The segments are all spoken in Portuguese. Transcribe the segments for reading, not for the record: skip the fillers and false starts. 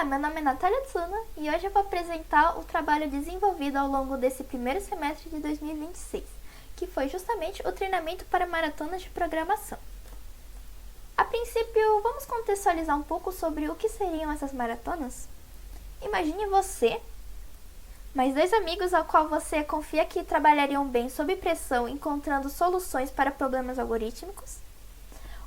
Olá, meu nome é Natália Tsuna e hoje eu vou apresentar o trabalho desenvolvido ao longo desse primeiro semestre de 2026, que foi justamente o treinamento para maratonas de programação. A princípio, vamos contextualizar um pouco sobre o que seriam essas maratonas? Imagine você, mais dois amigos ao qual você confia que trabalhariam bem sob pressão encontrando soluções para problemas algorítmicos,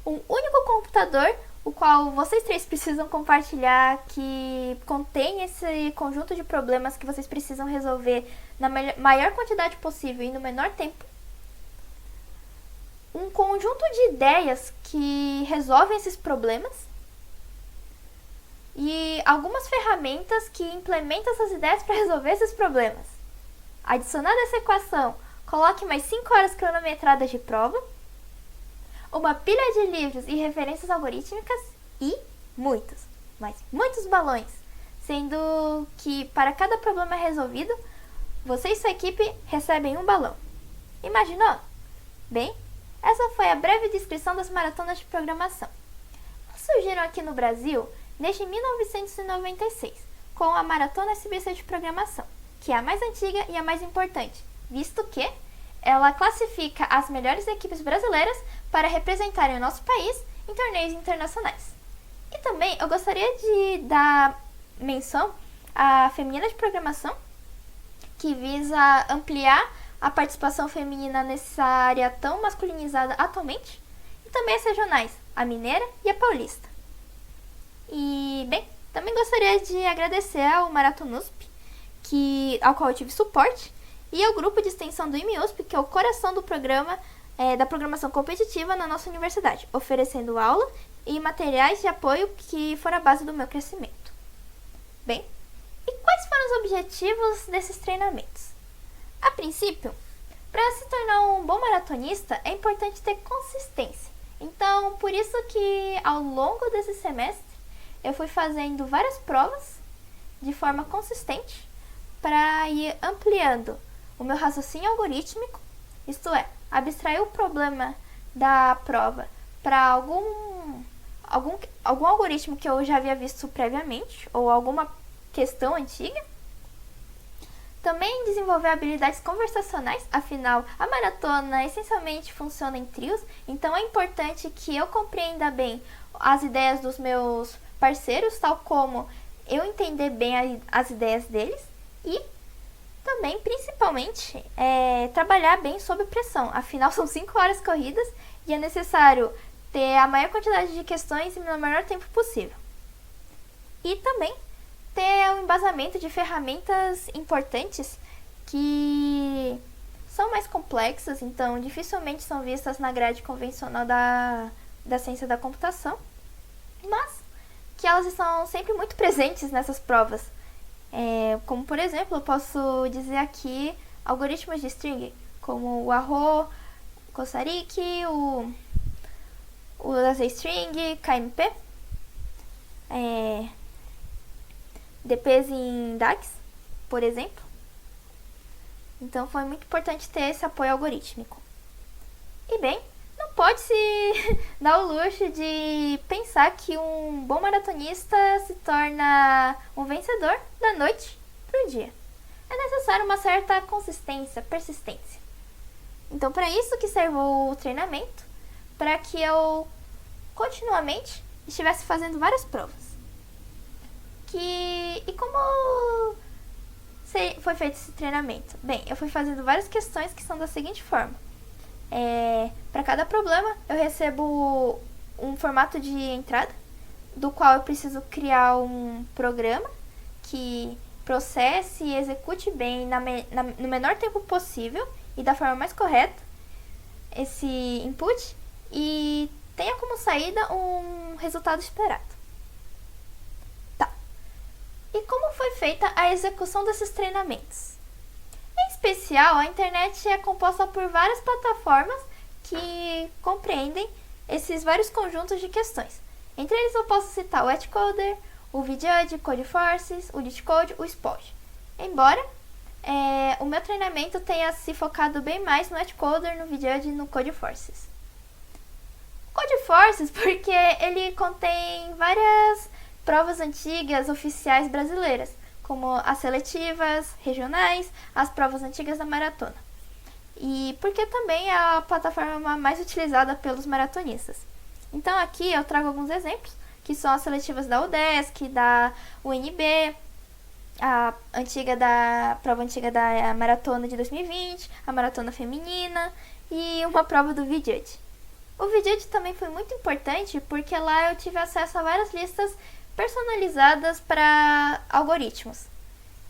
um único computador o qual vocês três precisam compartilhar, que contém esse conjunto de problemas que vocês precisam resolver na maior quantidade possível e no menor tempo. Um conjunto de ideias que resolvem esses problemas. E algumas ferramentas que implementam essas ideias para resolver esses problemas. Adicionada essa equação, coloque mais 5 horas cronometradas de prova, uma pilha de livros e referências algorítmicas e muitos, mas muitos balões, sendo que para cada problema resolvido, você e sua equipe recebem um balão. Imaginou? Bem, essa foi a breve descrição das maratonas de programação. Surgiram aqui no Brasil desde 1996, com a Maratona SBC de Programação, que é a mais antiga e a mais importante, visto que ela classifica as melhores equipes brasileiras para representarem o nosso país em torneios internacionais. E também eu gostaria de dar menção à Feminina de Programação, que visa ampliar a participação feminina nessa área tão masculinizada atualmente, e também as regionais, a Mineira e a Paulista. E, bem, também gostaria de agradecer ao Maratonusp, ao qual eu tive suporte, e ao grupo de extensão do IMEUSP, que é o coração do programa da programação competitiva na nossa universidade, oferecendo aula e materiais de apoio que foram a base do meu crescimento. Bem, e quais foram os objetivos desses treinamentos? A princípio, para se tornar um bom maratonista, é importante ter consistência. Então, por isso que ao longo desse semestre, eu fui fazendo várias provas de forma consistente para ir ampliando o meu raciocínio algorítmico, isto é, abstrair o problema da prova para algum algoritmo que eu já havia visto previamente, ou alguma questão antiga. Também desenvolver habilidades conversacionais, afinal, a maratona essencialmente funciona em trios, então é importante que eu compreenda bem as ideias dos meus parceiros, tal como eu entender bem as ideias deles, e também, principalmente, trabalhar bem sob pressão. Afinal, são 5 horas corridas e é necessário ter a maior quantidade de questões no menor tempo possível. E também ter um embasamento de ferramentas importantes que são mais complexas, então dificilmente são vistas na grade convencional da ciência da computação, mas que elas estão sempre muito presentes nessas provas. Como, por exemplo, eu posso dizer aqui algoritmos de string, como o arrow, Kosarik, o lazystring, KMP, DPs em DAGs, por exemplo. Então foi muito importante ter esse apoio algorítmico. E bem, não pode se dar o luxo de pensar que um bom maratonista se torna um vencedor da noite para o dia. É necessário uma certa consistência, persistência. Então, para isso que serve o treinamento, para que eu continuamente estivesse fazendo várias provas. E como foi feito esse treinamento? Bem, eu fui fazendo várias questões que são da seguinte forma. Para cada problema, eu recebo um formato de entrada, do qual eu preciso criar um programa que processe e execute bem no menor tempo possível e da forma mais correta esse input e tenha como saída um resultado esperado. Tá. E como foi feita a execução desses treinamentos? Em especial, a internet é composta por várias plataformas que compreendem esses vários conjuntos de questões. Entre eles eu posso citar o Etcoder, o VJudge, Codeforces, o LeetCode, o Spod. Embora o meu treinamento tenha se focado bem mais no Etcoder, no VJudge e no Codeforces. Codeforces porque ele contém várias provas antigas oficiais brasileiras, como as seletivas, regionais, as provas antigas da maratona. E porque também é a plataforma mais utilizada pelos maratonistas. Então aqui eu trago alguns exemplos, que são as seletivas da UDESC, da UNB, a prova antiga da maratona de 2020, a maratona feminina e uma prova do VJudge. O VJudge também foi muito importante porque lá eu tive acesso a várias listas personalizadas para algoritmos.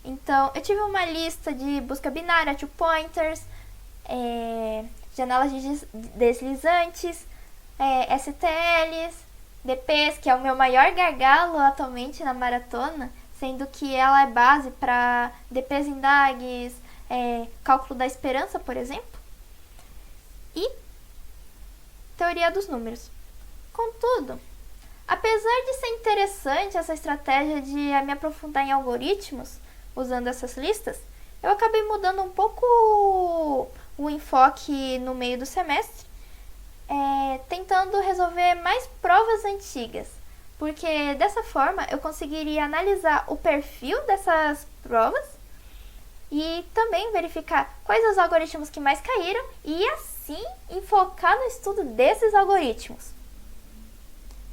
Então, eu tive uma lista de busca binária, two pointers, janelas deslizantes, STLs, DPs, que é o meu maior gargalo atualmente na maratona, sendo que ela é base para DPs em DAGs, cálculo da esperança, por exemplo, e teoria dos números. Contudo, apesar de ser interessante essa estratégia de me aprofundar em algoritmos usando essas listas, eu acabei mudando um pouco o enfoque no meio do semestre, tentando resolver mais provas antigas, porque dessa forma eu conseguiria analisar o perfil dessas provas e também verificar quais os algoritmos que mais caíram e assim enfocar no estudo desses algoritmos.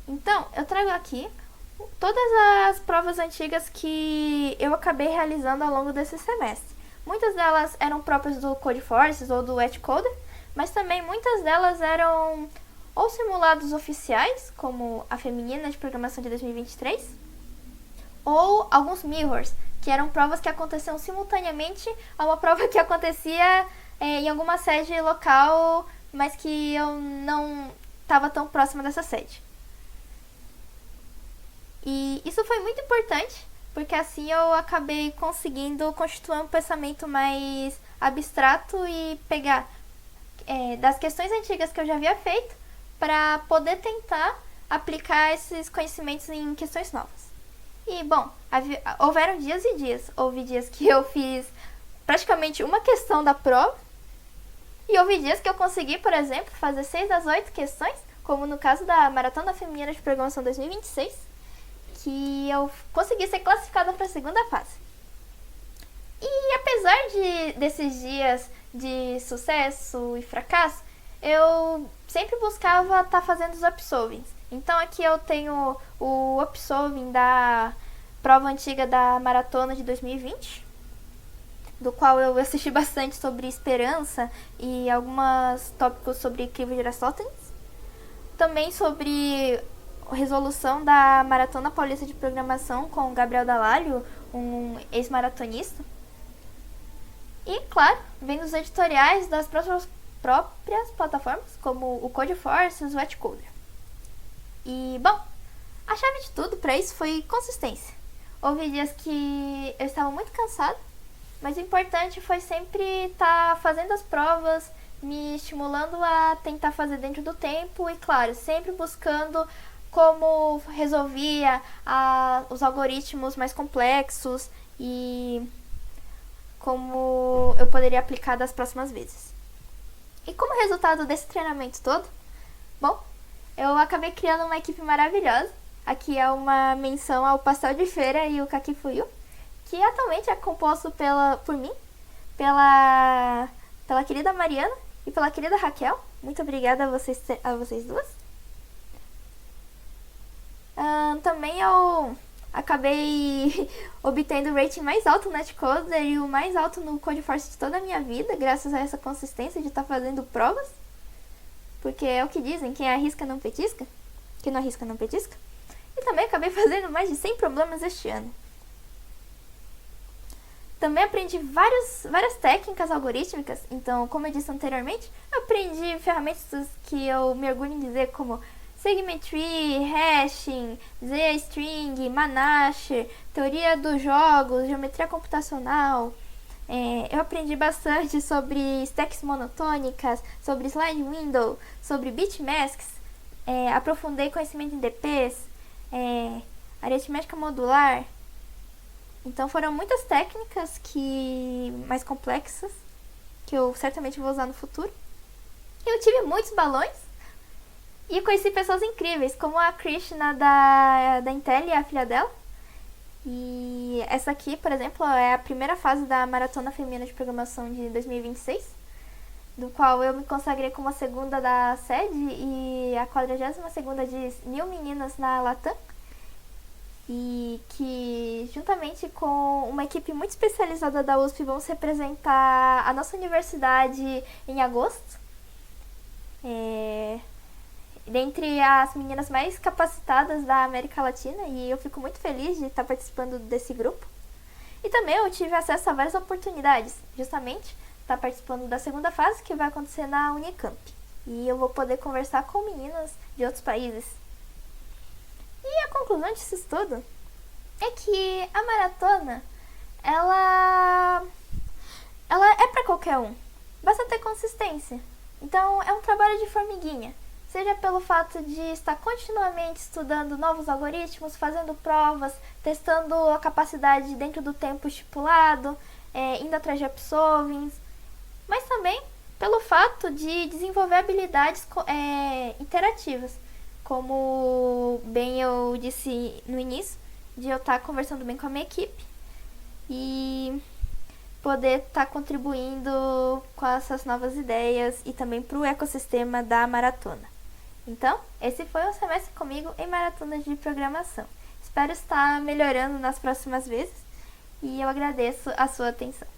Então, eu trago aqui todas as provas antigas que eu acabei realizando ao longo desse semestre. Muitas delas eram próprias do Codeforces ou do Etcoder, mas também muitas delas eram ou simulados oficiais, como a feminina de programação de 2023, ou alguns mirrors, que eram provas que aconteciam simultaneamente a uma prova que acontecia em alguma sede local, mas que eu não estava tão próxima dessa sede. E isso foi muito importante, porque assim eu acabei conseguindo constituir um pensamento mais abstrato e pegar das questões antigas que eu já havia feito para poder tentar aplicar esses conhecimentos em questões novas. E, bom, houveram dias e dias. Houve dias que eu fiz praticamente uma questão da prova e houve dias que eu consegui, por exemplo, fazer 6 das 8 questões, como no caso da Maratona Feminina de Programação 2026, que eu consegui ser classificada para a segunda fase. E apesar desses dias de sucesso e fracasso, eu sempre buscava estar fazendo os upsolvings. Então aqui eu tenho o upsolving da prova antiga da maratona de 2020, do qual eu assisti bastante sobre esperança e alguns tópicos sobre crivo de Aristóteles. Também sobre resolução da Maratona Paulista de Programação com o Gabriel Dalalho, um ex-maratonista. E, claro, vendo os editoriais das próprias plataformas, como o Codeforces e o Etcoder. E, bom, a chave de tudo para isso foi consistência. Houve dias que eu estava muito cansada, mas o importante foi sempre estar fazendo as provas, me estimulando a tentar fazer dentro do tempo e, claro, sempre buscando como resolvia os algoritmos mais complexos e como eu poderia aplicar das próximas vezes. E como resultado desse treinamento todo, bom, eu acabei criando uma equipe maravilhosa. Aqui é uma menção ao Pastel de Feira e o Kakifuyu, que atualmente é composto por mim, pela querida Mariana e pela querida Raquel. Muito obrigada a vocês duas. Também eu acabei obtendo o rating mais alto no Netcoder e o mais alto no Codeforce de toda a minha vida, graças a essa consistência de estar fazendo provas. Porque é o que dizem, quem arrisca não petisca, quem não arrisca não petisca. E também acabei fazendo mais de 100 problemas este ano. Também aprendi várias técnicas algorítmicas, então, como eu disse anteriormente, eu aprendi ferramentas que eu me orgulho em dizer como Segment Tree, Hashing, Z-String, Manacher, Teoria dos Jogos, Geometria Computacional. Eu aprendi bastante sobre stacks monotônicas, sobre slide window, sobre bitmasks, aprofundei conhecimento em DPs, aritmética modular. Então foram muitas técnicas mais complexas que eu certamente vou usar no futuro. Eu tive muitos balões, E conheci pessoas incríveis, como a Krishna da Intel e a filha dela. E essa aqui, por exemplo, é a primeira fase da Maratona Feminina de Programação de 2026, do qual eu me consagrei como a segunda da sede e a 42ª de 1000 meninas na Latam. E que, juntamente com uma equipe muito especializada da USP, vamos representar a nossa universidade em agosto. Dentre as meninas mais capacitadas da América Latina, e eu fico muito feliz de estar participando desse grupo. E também eu tive acesso a várias oportunidades, justamente estar participando da segunda fase, que vai acontecer na Unicamp. E eu vou poder conversar com meninas de outros países. E a conclusão disso tudo é que a maratona, ela é para qualquer um. Basta ter consistência. Então é um trabalho de formiguinha. Seja pelo fato de estar continuamente estudando novos algoritmos, fazendo provas, testando a capacidade dentro do tempo estipulado, indo atrás de upsolvings, mas também pelo fato de desenvolver habilidades interativas, como bem eu disse no início, de eu estar conversando bem com a minha equipe e poder estar contribuindo com essas novas ideias e também para o ecossistema da maratona. Então, esse foi um semestre comigo em maratonas de programação. Espero estar melhorando nas próximas vezes e eu agradeço a sua atenção.